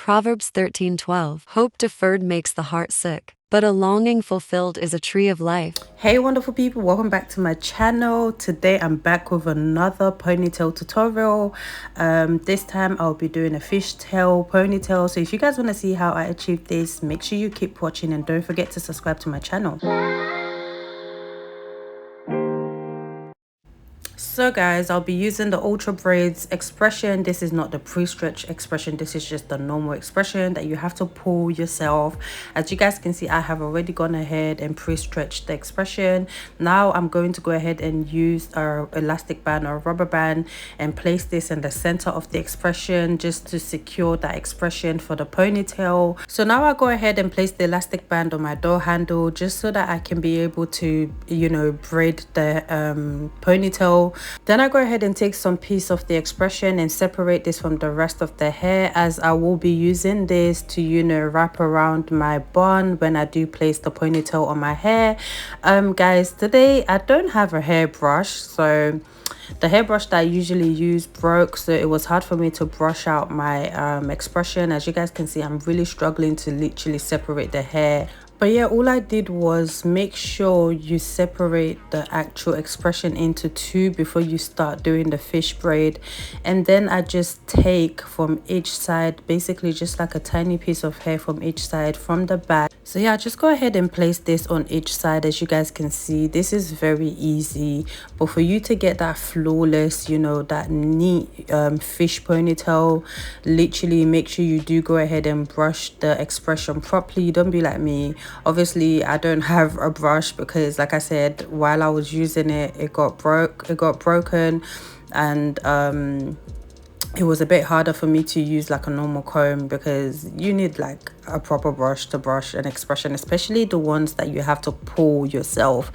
Proverbs 13:12. Hope deferred makes the heart sick, but a longing fulfilled is a tree of life. Hey wonderful people, welcome back to my channel. Today I'm back with another ponytail tutorial. This time I'll be doing a fishtail ponytail. So if you guys want to see how I achieved this, make sure you keep watching and don't forget to subscribe to my channel. So guys, I'll be using the Ultra Braids expression. This is not the pre-stretch expression. This is just the normal expression that you have to pull yourself. As you guys can see, I have already gone ahead and pre-stretched the expression. Now I'm going to go ahead and use a elastic band or a rubber band and place this in the center of the expression just to secure that expression for the ponytail. So now I go ahead and place the elastic band on my door handle just so that I can be able to, braid the ponytail. Then I go ahead and take some piece of the expression and separate this from the rest of the hair, as I will be using this to wrap around my bun when I do place the ponytail on my hair. Guys, today I don't have a hairbrush, so the hairbrush that I usually use broke, so it was hard for me to brush out my expression. As you guys can see, I'm really struggling to literally separate the hair. But yeah, all I did was make sure you separate the actual expression into two before you start doing the fish braid. And then I just take from each side, basically just like a tiny piece of hair from each side from the back. So yeah, just go ahead and place this on each side. As you guys can see, this is very easy. But for you to get that flawless, that neat fish ponytail, literally make sure you do go ahead and brush the expression properly. Don't be like me. Obviously I don't have a brush because, like I said, while I was using it, it got broken, and it was a bit harder for me to use like a normal comb, because you need like a proper brush to brush an expression, especially the ones that you have to pull yourself.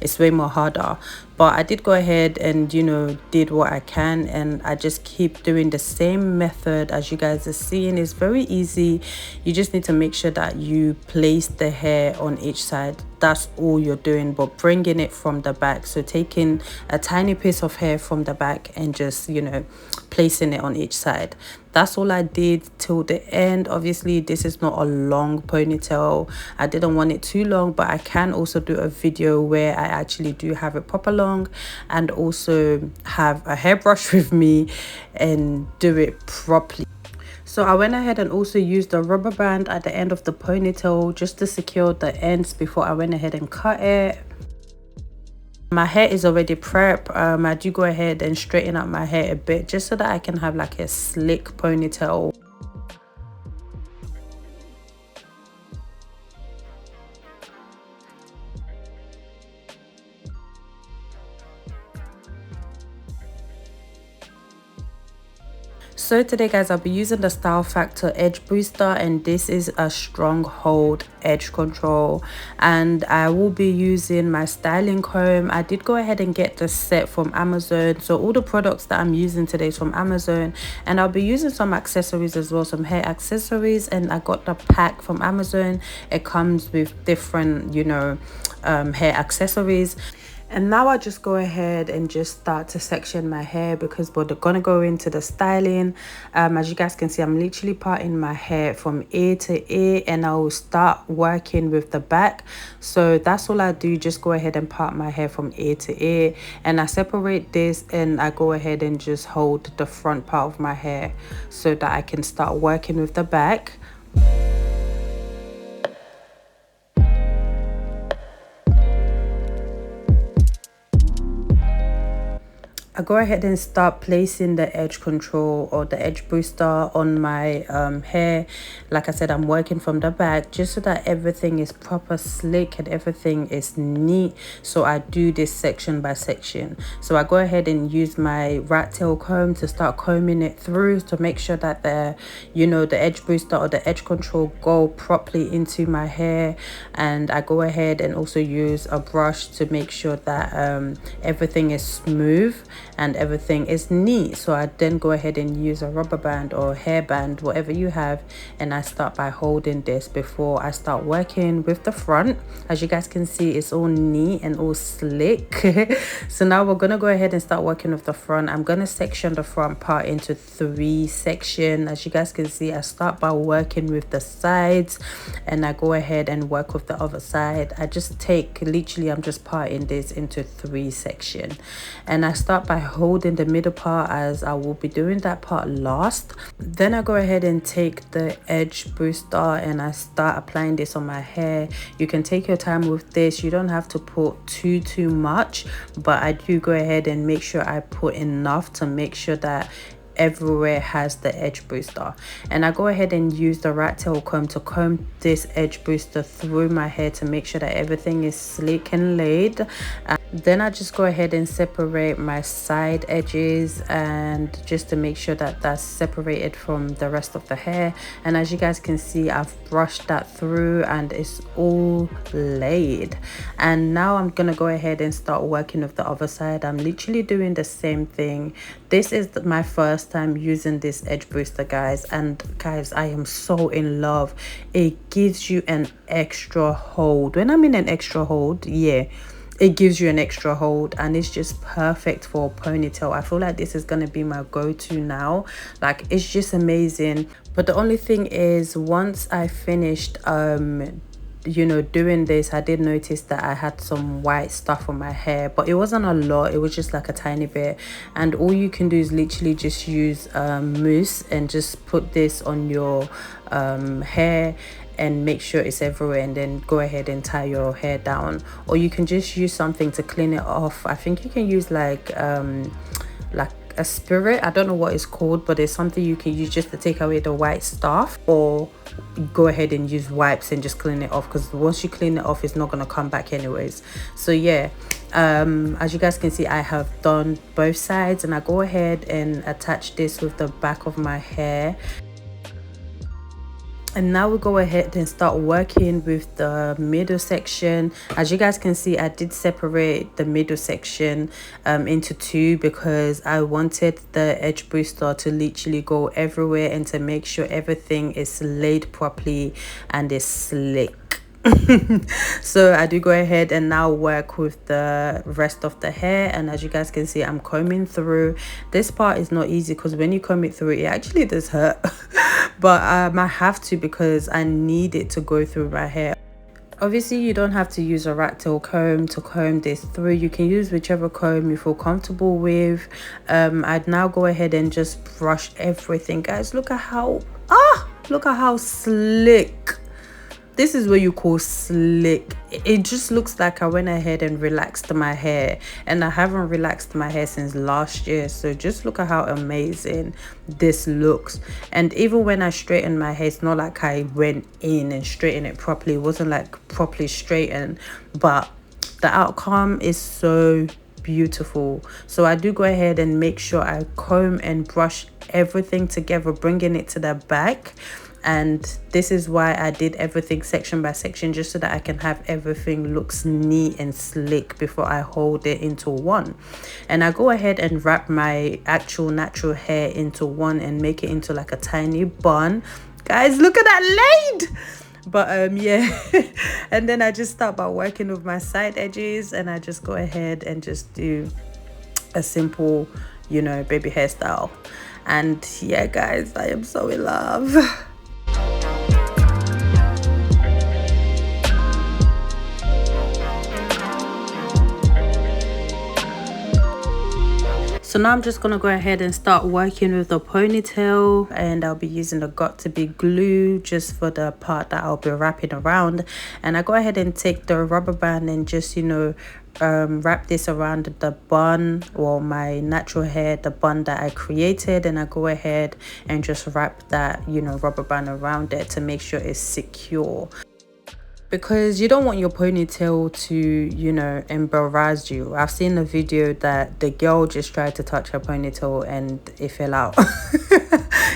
It's way more harder. But I did go ahead and did what I can, and I just keep doing the same method as you guys are seeing. It's very easy. You just need to make sure that you place the hair on each side. That's all you're doing, but bringing it from the back. So taking a tiny piece of hair from the back and just placing it on each side. That's all I did till the end. Obviously this is not a long ponytail. I didn't want it too long, but I can also do a video where I actually do have it proper long and also have a hairbrush with me and do it properly. So I went ahead and also used a rubber band at the end of the ponytail just to secure the ends before I went ahead and cut it. My hair is already prepped. I do go ahead and straighten up my hair a bit just so that I can have like a slick ponytail. So today guys, I'll be using the Style Factor Edge Booster, and this is a stronghold edge control, and I will be using my styling comb. I did go ahead and get the set from Amazon, so all the products that I'm using today is from Amazon, and I'll be using some accessories as well, some hair accessories, and I got the pack from Amazon. It comes with different hair accessories. And now I just go ahead and just start to section my hair, because we're gonna go into the styling. As you guys can see, I'm literally parting my hair from ear to ear, and I will start working with the back. So that's all I do, just go ahead and part my hair from ear to ear, and I separate this and I go ahead and just hold the front part of my hair so that I can start working with the back. I go ahead and start placing the edge control or the edge booster on my hair. Like I said, I'm working from the back just so that everything is proper slick and everything is neat. So I do this section by section. So I go ahead and use my rat tail comb to start combing it through to make sure that the edge booster or the edge control go properly into my hair. And I go ahead and also use a brush to make sure that everything is smooth and everything is neat. So I then go ahead and use a rubber band or hairband, whatever you have, and I start by holding this before I start working with the front. As you guys can see, it's all neat and all slick. So now we're gonna go ahead and start working with the front. I'm gonna section the front part into 3 sections. As you guys can see, I start by working with the sides and I go ahead and work with the other side. I just take, literally I'm just parting this into 3 sections, and I start by holding the middle part, as I will be doing that part last. Then I go ahead and take the edge booster and I start applying this on my hair. You can take your time with this, you don't have to put too much, but I do go ahead and make sure I put enough to make sure that everywhere has the edge booster. And I go ahead and use the rat tail comb to comb this edge booster through my hair to make sure that everything is slick and laid. Then I just go ahead and separate my side edges, and just to make sure that that's separated from the rest of the hair. And as you guys can see, I've brushed that through and it's all laid. And now I'm gonna go ahead and start working with the other side. I'm literally doing the same thing. This is my first time using this edge booster, guys, and guys, I am so in love. It gives you an extra hold. When I mean an extra hold, yeah, it gives you an extra hold, and it's just perfect for a ponytail. I feel like this is going to be my go-to now. Like, it's just amazing. But the only thing is, once I finished you know, doing this, I did notice that I had some white stuff on my hair, but it wasn't a lot, it was just like a tiny bit. And all you can do is literally just use mousse and just put this on your hair and make sure it's everywhere, and then go ahead and tie your hair down. Or you can just use something to clean it off. I think you can use like a spirit, I don't know what it's called, but it's something you can use just to take away the white stuff. Or go ahead and use wipes and just clean it off, because once you clean it off, it's not going to come back anyways. So yeah, as you guys can see, I have done both sides, and I go ahead and attach this with the back of my hair. And now we go ahead and start working with the middle section. As you guys can see, I did separate the middle section into 2, because I wanted the edge booster to literally go everywhere and to make sure everything is laid properly and is slick. So I do go ahead and now work with the rest of the hair. And as you guys can see, I'm combing through. This part is not easy, because when you comb it through, it actually does hurt. But I have to, because I need it to go through my hair. Obviously, you don't have to use a rat tail comb to comb this through. You can use whichever comb you feel comfortable with. I'd now go ahead and just brush everything. Guys, look at how slick. This is what you call slick. It just looks like I went ahead and relaxed my hair, and I haven't relaxed my hair since last year. So just look at how amazing this looks. And even when I straightened my hair, it's not like I went in and straightened it properly. It wasn't like properly straightened, but the outcome is so beautiful. So I do go ahead and make sure I comb and brush everything together, bringing it to the back. And this is why I did everything section by section, just so that I can have everything looks neat and slick before I hold it into one. And I go ahead and wrap my actual natural hair into one and make it into like a tiny bun. Guys, look at that laid. But yeah, and then I just start by working with my side edges, and I just go ahead and just do a simple, you know, baby hairstyle. And yeah, guys, I am so in love. So now I'm just gonna go ahead and start working with the ponytail, and I'll be using the got2b glue just for the part that I'll be wrapping around. And I go ahead and take the rubber band and just, you know, wrap this around the bun, or my natural hair, the bun that I created, and I go ahead and just wrap that, you know, rubber band around it to make sure it's secure. Because you don't want your ponytail to, you know, embarrass you. I've seen a video that the girl just tried to touch her ponytail and it fell out.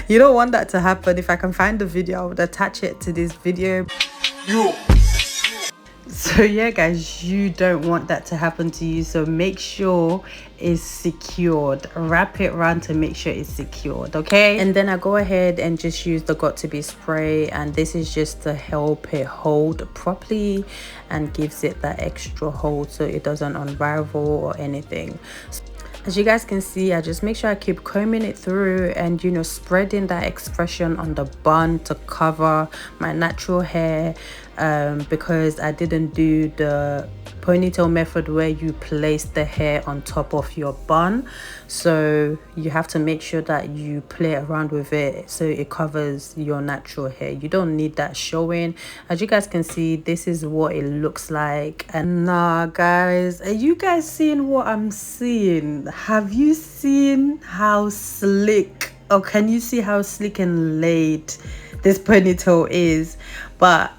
You don't want that to happen. If I can find the video, I would attach it to this video. So yeah guys, you don't want that to happen to you, so make sure it's secured. Wrap it around to make sure it's secured, okay? And then I go ahead and just use the got2b spray, and this is just to help it hold properly and gives it that extra hold so it doesn't unravel or anything. As you guys can see, I just make sure I keep combing it through and, you know, spreading that expression on the bun to cover my natural hair, because I didn't do the ponytail method where you place the hair on top of your bun. So you have to make sure that you play around with it so it covers your natural hair. You don't need that showing. As you guys can see, this is what it looks like. And nah guys, are you guys seeing what I'm seeing? Have you seen how slick, or can you see how slick and laid this ponytail is? But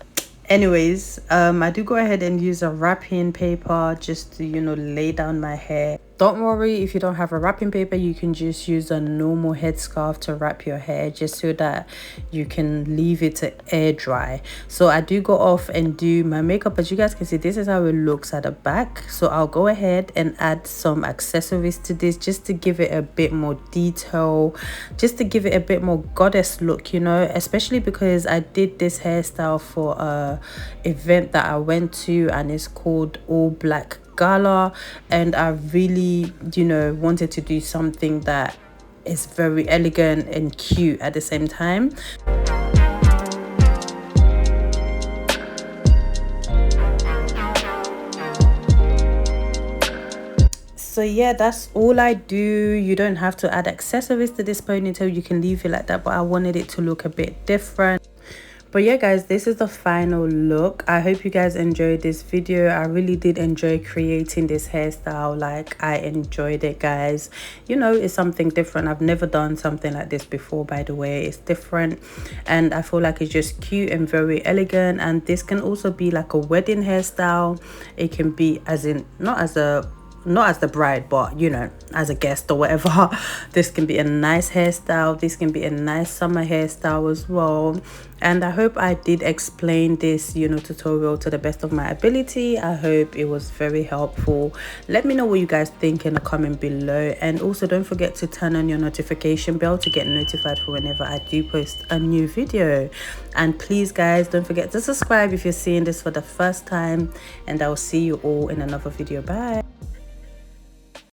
anyways, I do go ahead and use a wrapping paper just to, you know, lay down my hair. Don't worry if you don't have a wrapping paper, you can just use a normal headscarf to wrap your hair just so that you can leave it to air dry. So I do go off and do my makeup. As you guys can see, this is how it looks at the back. So I'll go ahead and add some accessories to this just to give it a bit more detail, just to give it a bit more goddess look, you know, especially because I did this hairstyle for a event that I went to, and it's called All Black Gala, and I really, you know, wanted to do something that is very elegant and cute at the same time. So yeah, that's all I do. You don't have to add accessories to this ponytail, you can leave it like that, but I wanted it to look a bit different. But yeah guys, this is the final look. I hope you guys enjoyed this video. I really did enjoy creating this hairstyle. Like, I enjoyed it guys. You know, it's something different. I've never done something like this before, by the way. It's different and I feel like it's just cute and very elegant. And this can also be like a wedding hairstyle. It can be as in, not as the bride, but you know, as a guest or whatever. This can be a nice hairstyle. This can be a nice summer hairstyle as well. And I hope I did explain this, you know, tutorial to the best of my ability. I hope it was very helpful. Let me know what you guys think in the comment below, and also don't forget to turn on your notification bell to get notified for whenever I do post a new video. And please guys, don't forget to subscribe if you're seeing this for the first time, and I'll see you all in another video. Bye.